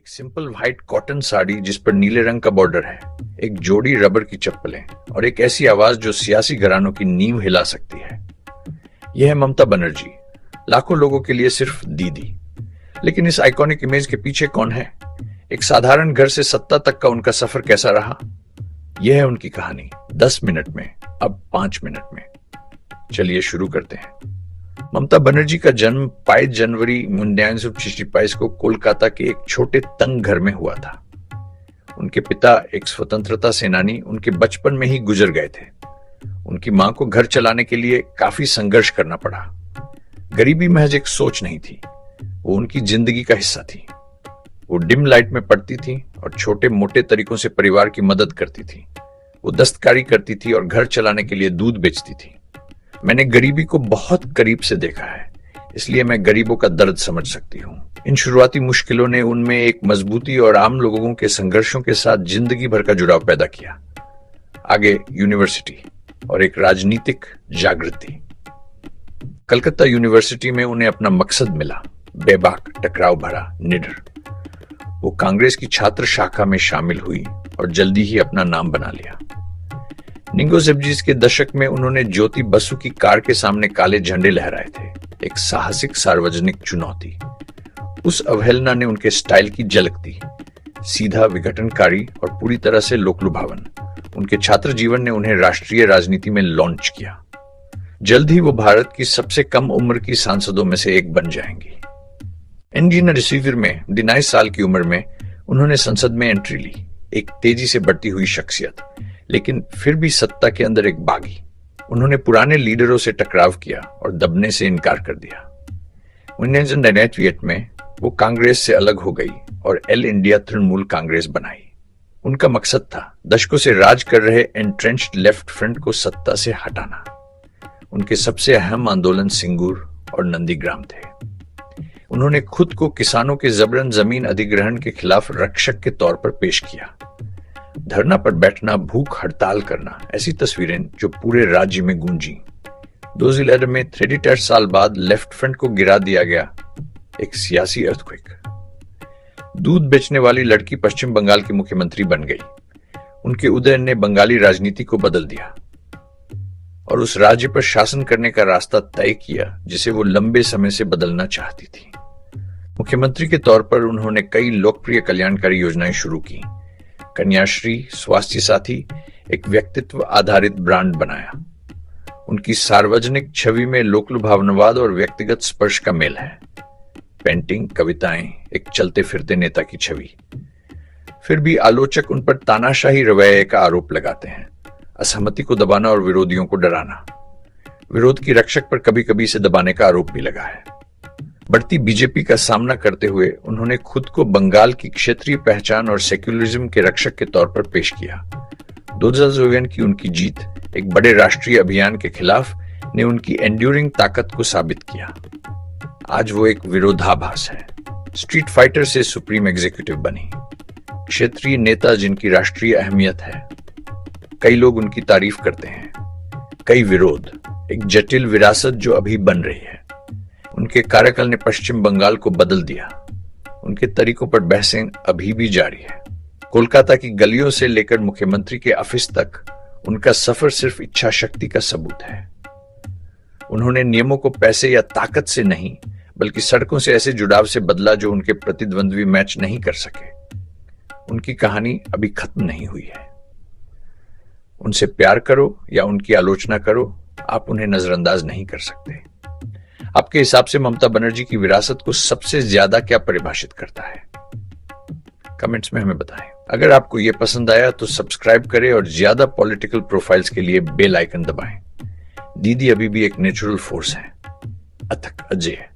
एक simple white cotton sari जिस पर नीले रंग का बॉर्डर है, एक जोड़ी रबर की चप्पलें और एक ऐसी आवाज जो सियासी घरानों की नींव हिला सकती है। यह है ममता बनर्जी, लाखों लोगों के लिए सिर्फ दीदी। लेकिन इस आइकॉनिक इमेज के पीछे कौन है? एक साधारण घर से सत्ता तक का उनका सफर कैसा रहा? यह है उनकी कहानी 10 मिनट में, अब 5 मिनट में। चलिए शुरू करते हैं। ममता बनर्जी का जन्म 5 जनवरी 1945 को कोलकाता के एक छोटे तंग घर में हुआ था। उनके पिता एक स्वतंत्रता सेनानी उनके बचपन में ही गुजर गए थे। उनकी मां को घर चलाने के लिए काफी संघर्ष करना पड़ा। गरीबी महज एक सोच नहीं थी, वो उनकी जिंदगी का हिस्सा थी। वो डिम लाइट में पढ़ती थी और छोटे मोटे तरीकों से परिवार की मदद करती थी। वो दस्तकारी करती थी और घर चलाने के लिए दूध बेचती थी। मैंने गरीबी को बहुत करीब से देखा है, इसलिए मैं गरीबों का दर्द समझ सकती हूँ। इन शुरुआती मुश्किलों ने उनमें एक मजबूती और आम लोगों के संघर्षों के साथ जिंदगी भर का जुड़ाव पैदा किया। आगे यूनिवर्सिटी और एक राजनीतिक जागृति। कलकत्ता यूनिवर्सिटी में उन्हें अपना मकसद मिला, बेबाक, टकराव भरा, निडर। वो कांग्रेस की छात्र शाखा में शामिल हुई और जल्दी ही अपना नाम बना लिया। निंगो ज़िप्जीज के दशक में उन्होंने ज्योति बसु की कार के सामने काले झंडे लहराए थे, एक साहसिक सार्वजनिक चुनौती। उस अवहेलना ने उनके स्टाइल की झलक दी, सीधा, विघटनकारी और पूरी तरह से लोकलुभावन। उनके छात्र जीवन ने उन्हें राष्ट्रीय राजनीति में लॉन्च किया। जल्द ही वो भारत की सबसे कम उम्र की सांसदों में से एक बन जाएंगी। इंडियन रिसीवर में 19 साल की उम्र में उन्होंने संसद में एंट्री ली, एक तेजी से बढ़ती हुई शख्सियत, लेकिन फिर भी सत्ता के अंदर एक बागी। उन्होंने पुराने लीडरों से टकराव किया और दबने से इनकार कर दिया। 1998 में वो कांग्रेस से अलग हो गई और एल इंडिया तृणमूल कांग्रेस बनाई। उनका मकसद था दशकों से राज कर रहे एंट्रेंच्ड लेफ्ट फ्रंट को सत्ता से हटाना। उनके सबसे अहम आंदोलन सिंगूर और नंदीग्राम थे। उन्होंने खुद को किसानों के जबरन जमीन अधिग्रहण के खिलाफ रक्षक के तौर पर पेश किया। धरना पर बैठना, भूख हड़ताल करना, ऐसी तस्वीरें जो पूरे राज्य में गूंजी। 2011 में 38 साल बाद लेफ्ट फ्रंट को गिरा दिया गया, एक सियासी अर्थक्वेक। दूध बेचने वाली लड़की पश्चिम बंगाल की मुख्यमंत्री बन गई। उनके उदय ने बंगाली राजनीति को बदल दिया और उस राज्य पर शासन करने का रास्ता तय किया जिसे वो लंबे समय से बदलना चाहती थी। मुख्यमंत्री के तौर पर उन्होंने कई लोकप्रिय कल्याणकारी योजनाएं शुरू की। कन्याश्री, स्वास्थ्य साथी, एक व्यक्तित्व आधारित ब्रांड बनाया। उनकी सार्वजनिक छवि में लोकलुभावनवाद और व्यक्तिगत स्पर्श का मेल है। पेंटिंग, कविताएं, एक चलते फिरते नेता की छवि। फिर भी आलोचक उन पर तानाशाही रवैये का आरोप लगाते हैं, असहमति को दबाना और विरोधियों को डराना। विरोध की रक्षक पर कभी कभी इसे दबाने का आरोप भी लगा है। बढ़ती बीजेपी का सामना करते हुए उन्होंने खुद को बंगाल की क्षेत्रीय पहचान और सेक्युलरिज्म के रक्षक के तौर पर पेश किया। 2011 की उनकी जीत एक बड़े राष्ट्रीय अभियान के खिलाफ ने उनकी एंड्यूरिंग ताकत को साबित किया। आज वो एक विरोधाभास है। स्ट्रीट फाइटर से सुप्रीम एग्जीक्यूटिव बनी, क्षेत्रीय नेता जिनकी राष्ट्रीय अहमियत है। कई लोग उनकी तारीफ करते हैं, कई विरोध, एक जटिल विरासत जो अभी बन रही है। उनके कार्यकाल ने पश्चिम बंगाल को बदल दिया। उनके तरीकों पर बहसें अभी भी जारी है। कोलकाता की गलियों से लेकर मुख्यमंत्री के ऑफिस तक उनका सफर सिर्फ इच्छा शक्ति का सबूत है। उन्होंने नियमों को पैसे या ताकत से नहीं, बल्कि सड़कों से ऐसे जुड़ाव से बदला जो उनके प्रतिद्वंद्वी मैच नहीं कर सके। उनकी कहानी अभी खत्म नहीं हुई है। उनसे प्यार करो या उनकी आलोचना करो, आप उन्हें नजरअंदाज नहीं कर सकते। आपके हिसाब से ममता बनर्जी की विरासत को सबसे ज्यादा क्या परिभाषित करता है? कमेंट्स में हमें बताएं। अगर आपको यह पसंद आया तो सब्सक्राइब करें और ज्यादा पॉलिटिकल प्रोफाइल्स के लिए बेल आइकन दबाएं। दीदी अभी भी एक नेचुरल फोर्स है, अथक, अजेय।